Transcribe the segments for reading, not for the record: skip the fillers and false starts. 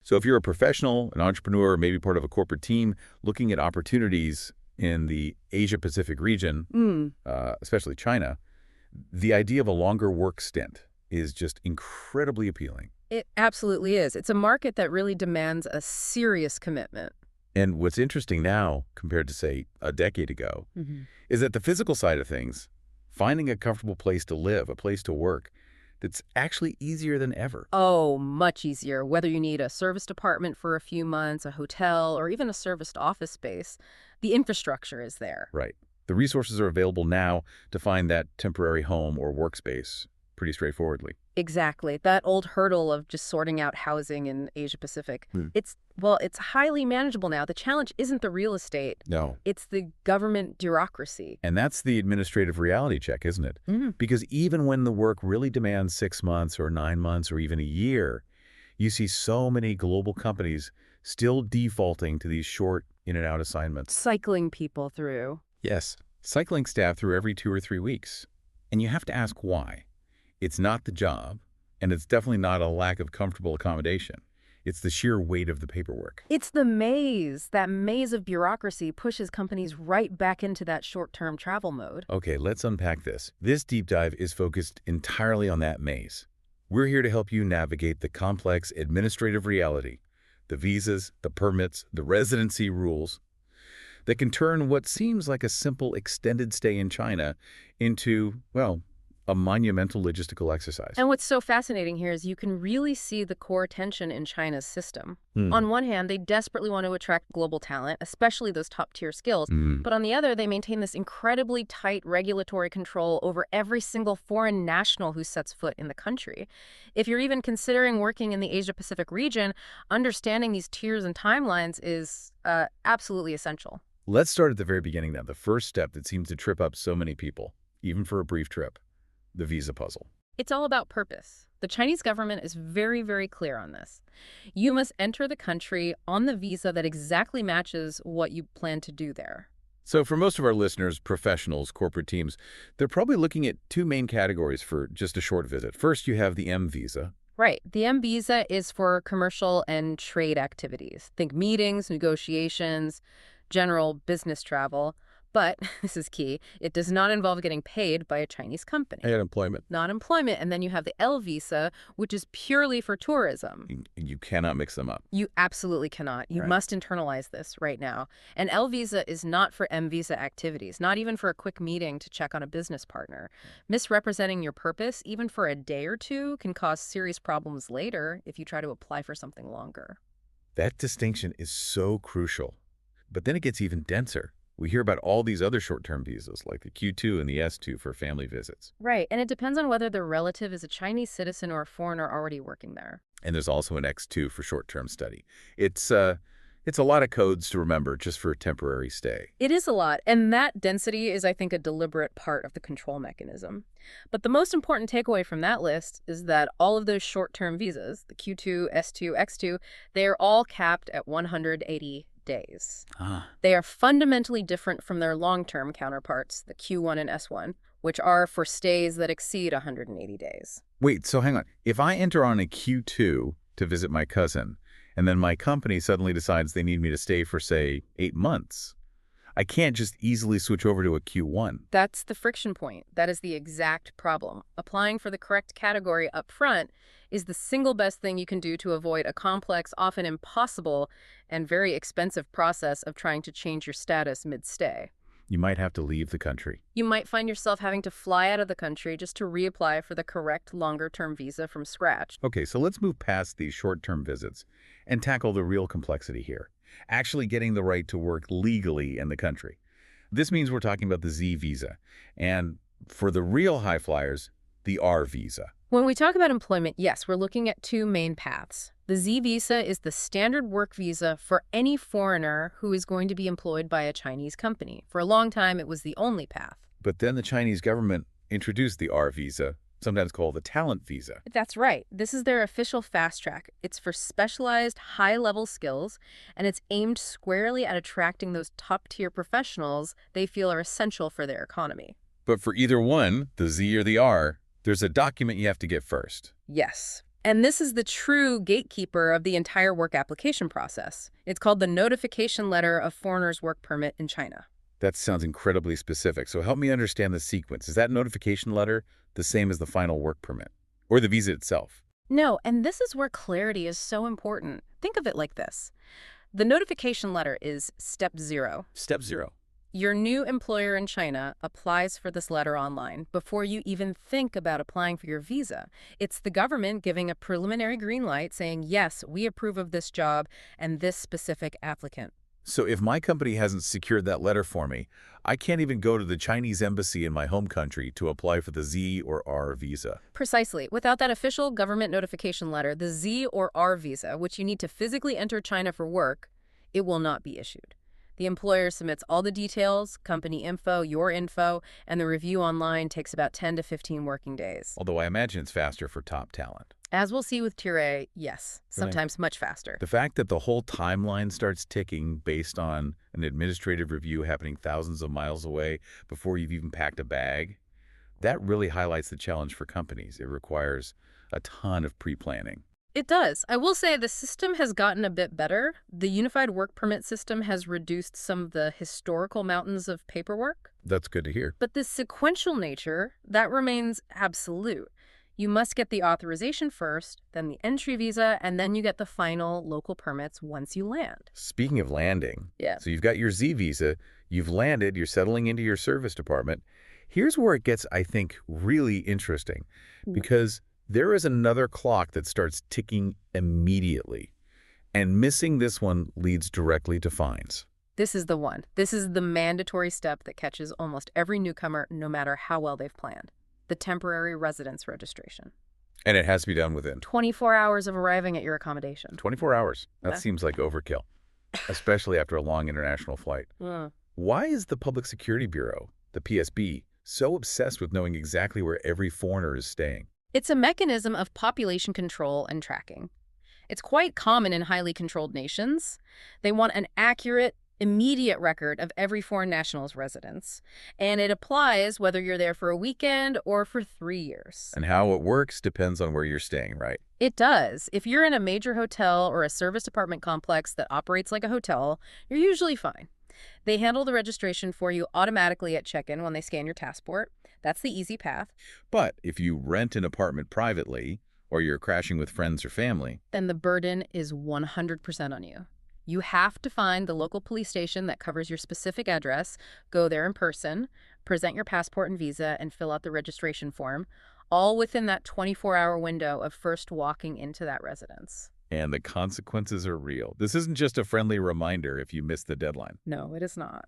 So if you're a professional, an entrepreneur, maybe part of a corporate team looking at opportunities in the Asia-Pacific region, especially China, the idea of a longer work stint is just incredibly appealing. It absolutely is. It's a market that really demands a serious commitment. And what's interesting now, compared to, say, a decade ago, is that the physical side of things, finding a comfortable place to live, a place to work, that's actually easier than ever. Oh, much easier. Whether you need a serviced apartment for a few months, a hotel, or even a serviced office space, the infrastructure is there. Right. The resources are available now to find that temporary home or workspace pretty straightforwardly. Exactly. That old hurdle of just sorting out housing in Asia Pacific. It's highly manageable now. The challenge isn't the real estate. No. It's the government bureaucracy. And that's the administrative reality check, isn't it? Because even when the work really demands 6 months or 9 months or even a year, you see so many global companies still defaulting to these short in and out assignments. Cycling people through. Yes, cycling staff through every 2 or 3 weeks. And you have to ask why. It's not the job, and it's definitely not a lack of comfortable accommodation. It's the sheer weight of the paperwork. It's the maze. That maze of bureaucracy pushes companies right back into that short-term travel mode. Okay, let's unpack this. This deep dive is focused entirely on that maze. We're here to help you navigate the complex administrative reality, the visas, the permits, the residency rules, that can turn what seems like a simple extended stay in China into, well, a monumental logistical exercise. And what's so fascinating here is you can really see the core tension in China's system. On one hand, they desperately want to attract global talent, especially those top-tier skills. But on the other, they maintain this incredibly tight regulatory control over every single foreign national who sets foot in the country. If you're even considering working in the Asia-Pacific region, understanding these tiers and timelines is absolutely essential. Let's start at the very beginning then, the first step that seems to trip up so many people, even for a brief trip. The visa puzzle. It's all about purpose. The Chinese government is very, very clear on this. You must enter the country on the visa that exactly matches what you plan to do there. So for most of our listeners, professionals, corporate teams, they're probably looking at 2 main categories for just a short visit. First, you have the M visa. Right. The M visa is for commercial and trade activities. Think meetings, negotiations, general business travel. But, this is key, it does not involve getting paid by a Chinese company. And employment. Not employment. And then you have the L visa, which is purely for tourism. You cannot mix them up. You absolutely cannot. You must internalize this right now. An L visa is not for M visa activities, not even for a quick meeting to check on a business partner. Misrepresenting your purpose, even for a day or two, can cause serious problems later if you try to apply for something longer. That distinction is so crucial. But then it gets even denser. We hear about all these other short-term visas, like the Q2 and the S2 for family visits. Right, and it depends on whether the relative is a Chinese citizen or a foreigner already working there. And there's also an X2 for short-term study. It's a lot of codes to remember just for a temporary stay. It is a lot, and that density is, I think, a deliberate part of the control mechanism. But the most important takeaway from that list is that all of those short-term visas, the Q2, S2, X2, they are all capped at 180 days. They are fundamentally different from their long-term counterparts, the Q1 and S1, which are for stays that exceed 180 days. Wait, so hang on. If I enter on a Q2 to visit my cousin, and then my company suddenly decides they need me to stay for, say, 8 months, I can't just easily switch over to a Q1. That's the friction point. That is the exact problem. Applying for the correct category up front is the single best thing you can do to avoid a complex, often impossible, and very expensive process of trying to change your status mid-stay. You might have to leave the country. You might find yourself having to fly out of the country just to reapply for the correct longer-term visa from scratch. Okay, so let's move past these short-term visits and tackle the real complexity here. Actually getting the right to work legally in the country. This means we're talking about the Z visa. And for the real high flyers, the R visa. When we talk about employment, yes, we're looking at 2 main paths. The Z visa is the standard work visa for any foreigner who is going to be employed by a Chinese company. For a long time, it was the only path. But then the Chinese government introduced the R visa, sometimes called the talent visa. That's right. This is their official fast track. It's for specialized, high-level skills, and it's aimed squarely at attracting those top-tier professionals they feel are essential for their economy. But for either one, the Z or the R, there's a document you have to get first. Yes. And this is the true gatekeeper of the entire work application process. It's called the Notification Letter of Foreigner's Work Permit in China. That sounds incredibly specific. So help me understand the sequence. Is that notification letter the same as the final work permit? Or the visa itself? No, and this is where clarity is so important. Think of it like this. The notification letter is step 0. Step 0. Your new employer in China applies for this letter online before you even think about applying for your visa. It's the government giving a preliminary green light saying, yes, we approve of this job and this specific applicant. So if my company hasn't secured that letter for me, I can't even go to the Chinese embassy in my home country to apply for the Z or R visa. Precisely. Without that official government notification letter, the Z or R visa, which you need to physically enter China for work, it will not be issued. The employer submits all the details, company info, your info, and the review online takes about 10 to 15 working days. Although I imagine it's faster for top talent. As we'll see with Tier A, yes, sometimes much faster. The fact that the whole timeline starts ticking based on an administrative review happening thousands of miles away before you've even packed a bag, that really highlights the challenge for companies. It requires a ton of pre-planning. It does. I will say the system has gotten a bit better. The Unified Work Permit system has reduced some of the historical mountains of paperwork. That's good to hear. But the sequential nature, that remains absolute. You must get the authorization first, then the entry visa, and then you get the final local permits once you land. Speaking of landing, Yeah. so you've got your Z visa, you've landed, you're settling into your service department. Here's where it gets, I think, really interesting, because there is another clock that starts ticking immediately, and missing this one leads directly to fines. This is the one. This is the mandatory step that catches almost every newcomer, no matter how well they've planned. The temporary residence registration. And it has to be done within 24 hours of arriving at your accommodation. 24 hours. That Yeah. seems like overkill, especially after a long international flight. Why is the Public Security Bureau, the PSB, so obsessed with knowing exactly where every foreigner is staying? It's a mechanism of population control and tracking. It's quite common in highly controlled nations. They want an accurate, immediate record of every foreign national's residence, and it applies whether you're there for a weekend or for 3 years. And how it works depends on where you're staying, right? It does. If you're in a major hotel or a service apartment complex that operates like a hotel, you're usually fine. They handle the registration for you automatically at check-in when they scan your passport. That's the easy path. But if you rent an apartment privately, or you're crashing with friends or family, Then the burden is 100% on you. You have to find the local police station that covers your specific address, go there in person, present your passport and visa, and fill out the registration form, all within that 24-hour window of first walking into that residence. and the consequences are real. This isn't just a friendly reminder if you miss the deadline. No, it is not.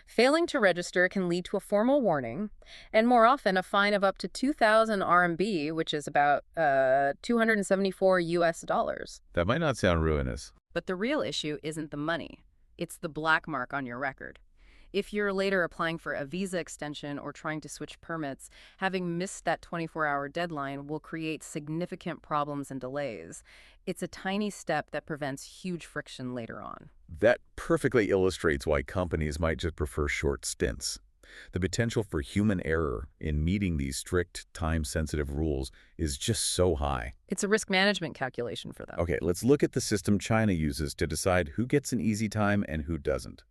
Failing to register can lead to a formal warning, and more often a fine of up to 2,000 RMB, which is about 274 US dollars. That might not sound ruinous. But the real issue isn't the money. It's the black mark on your record. If you're later applying for a visa extension or trying to switch permits, having missed that 24-hour deadline will create significant problems and delays. It's a tiny step that prevents huge friction later on. That perfectly illustrates why companies might just prefer short stints. The potential for human error in meeting these strict, time-sensitive rules is just so high. It's a risk management calculation for them. Okay, let's look at the system China uses to decide who gets an easy time and who doesn't.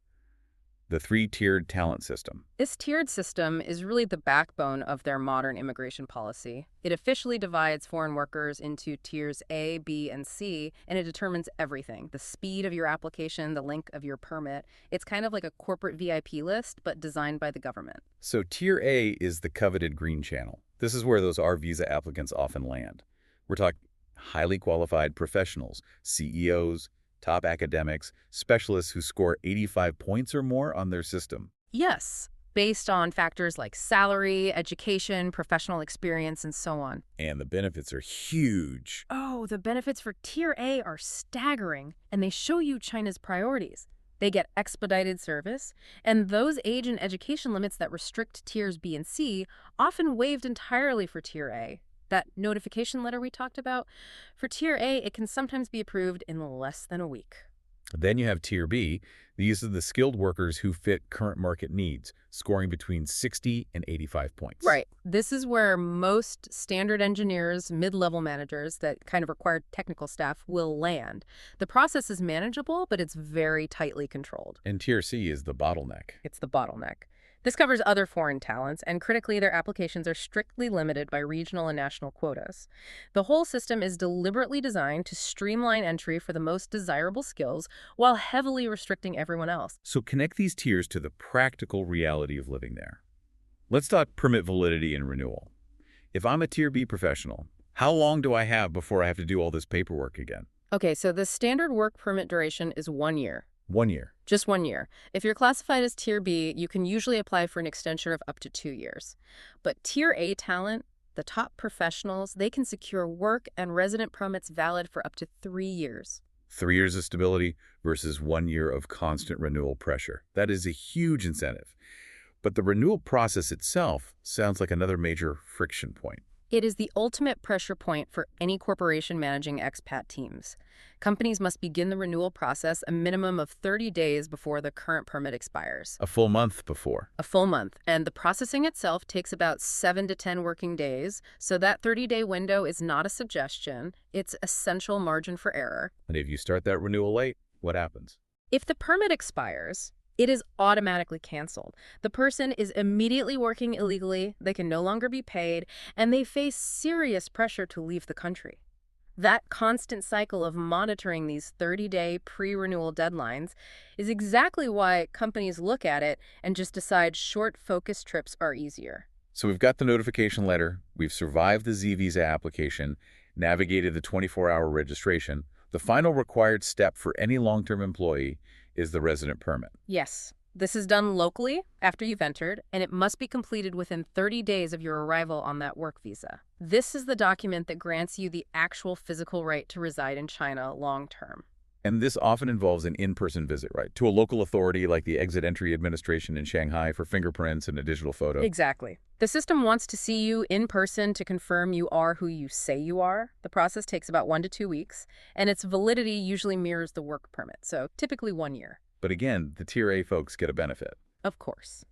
The three-tiered talent system. This tiered system is really the backbone of their modern immigration policy. It officially divides foreign workers into tiers A, B, and C, and it determines everything. The speed of your application, the length of your permit. It's kind of like a corporate VIP list, but designed by the government. So Tier A is the coveted green channel. This is where those R visa applicants often land. We're talking highly qualified professionals, CEOs, top academics, specialists who score 85 points or more on their system. Yes, based on factors like salary, education, professional experience, and so on. And the benefits are huge. Oh, the benefits for Tier A are staggering, and they show you China's priorities. They get expedited service, and those age and education limits that restrict Tiers B and C often waived entirely for Tier A. That notification letter we talked about, for Tier A, it can sometimes be approved in less than a week. Then you have Tier B. These are the skilled workers who fit current market needs, scoring between 60 and 85 points. Right. This is where most standard engineers, mid-level managers that kind of require technical staff will land. The process is manageable, but it's very tightly controlled. And Tier C is the bottleneck. It's the bottleneck. This covers other foreign talents, and critically, their applications are strictly limited by regional and national quotas. The whole system is deliberately designed to streamline entry for the most desirable skills while heavily restricting everyone else. So connect these tiers to the practical reality of living there. Let's talk permit validity and renewal. If I'm a Tier B professional, how long do I have before I have to do all this paperwork again? Okay, so the standard work permit duration is 1 year. 1 year. Just 1 year. If you're classified as Tier B, you can usually apply for an extension of up to 2 years. But Tier A talent, the top professionals, they can secure work and resident permits valid for up to 3 years. 3 years of stability versus 1 year of constant renewal pressure. That is a huge incentive. But the renewal process itself sounds like another major friction point. It is the ultimate pressure point for any corporation managing expat teams. Companies must begin the renewal process a minimum of 30 days before the current permit expires. A full month before. A full month. And the processing itself takes about 7 to 10 working days, so that 30-day window is not a suggestion. It's essential margin for error. And if you start that renewal late, what happens? If the permit expires, it is automatically canceled. The person is immediately working illegally, they can no longer be paid, and they face serious pressure to leave the country. That constant cycle of monitoring these 30-day pre-renewal deadlines is exactly why companies look at it and just decide short focus trips are easier. So we've got the notification letter, we've survived the Z visa application, navigated the 24-hour registration. The final required step for any long-term employee is the resident permit. Yes. This is done locally after you've entered, and it must be completed within 30 days of your arrival on that work visa. This is the document that grants you the actual physical right to reside in China long-term. And this often involves an in-person visit, right? To a local authority like the Exit Entry Administration in Shanghai for fingerprints and a digital photo. Exactly. The system wants to see you in person to confirm you are who you say you are. The process takes about 1 to 2 weeks, and its validity usually mirrors the work permit, so typically 1 year. But again, the Tier A folks get a benefit. Of course.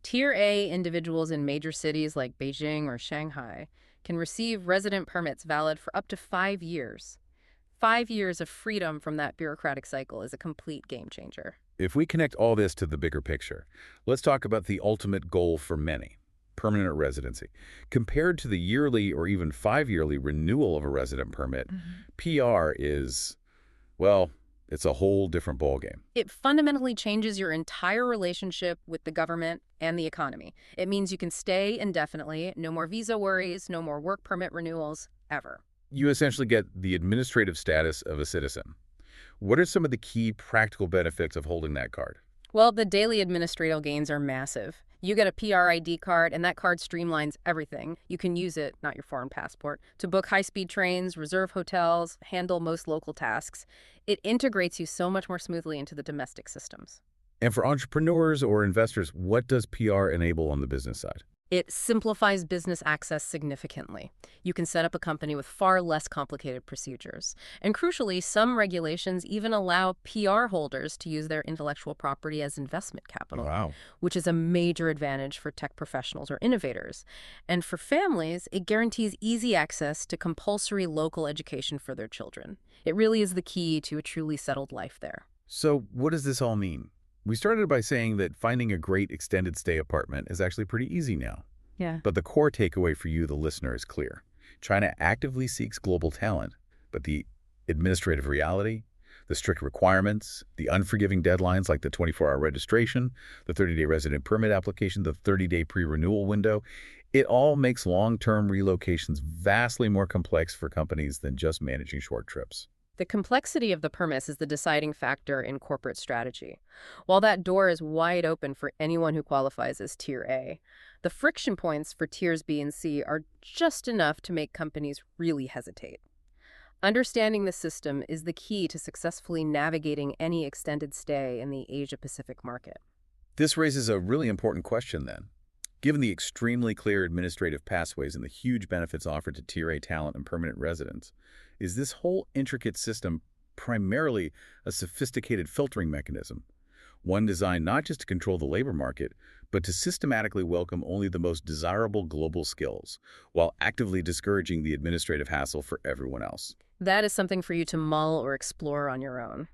Tier A individuals in major cities like Beijing or Shanghai can receive resident permits valid for up to 5 years. 5 years of freedom from that bureaucratic cycle is a complete game changer. If we connect all this to the bigger picture, let's talk about the ultimate goal for many, permanent residency. Compared to the yearly or even 5-yearly renewal of a resident permit, PR is, well, it's a whole different ballgame. It fundamentally changes your entire relationship with the government and the economy. It means you can stay indefinitely, no more visa worries, no more work permit renewals, ever. You essentially get the administrative status of a citizen. What are some of the key practical benefits of holding that card? Well, the daily administrative gains are massive. You get a PR ID card, and that card streamlines everything. You can use it, not your foreign passport, to book high-speed trains, reserve hotels, handle most local tasks. It integrates you so much more smoothly into the domestic systems. And for entrepreneurs or investors, what does PR enable on the business side? It simplifies business access significantly. You can set up a company with far less complicated procedures. And crucially, some regulations even allow PR holders to use their intellectual property as investment capital, Wow. which is a major advantage for tech professionals or innovators. And for families, it guarantees easy access to compulsory local education for their children. It really is the key to a truly settled life there. So what does this all mean? We started by saying that finding a great extended stay apartment is actually pretty easy now. Yeah. But the core takeaway for you, the listener, is clear. China actively seeks global talent, but the administrative reality, the strict requirements, the unforgiving deadlines like the 24-hour registration, the 30-day resident permit application, the 30-day pre-renewal window, it all makes long-term relocations vastly more complex for companies than just managing short trips. The complexity of the permits is the deciding factor in corporate strategy. While that door is wide open for anyone who qualifies as Tier A, the friction points for Tiers B and C are just enough to make companies really hesitate. Understanding the system is the key to successfully navigating any extended stay in the Asia-Pacific market. This raises a really important question then. Given the extremely clear administrative pathways and the huge benefits offered to Tier A talent and permanent residents, is this whole intricate system primarily a sophisticated filtering mechanism, one designed not just to control the labor market, but to systematically welcome only the most desirable global skills, while actively discouraging the administrative hassle for everyone else. That is something for you to mull or explore on your own.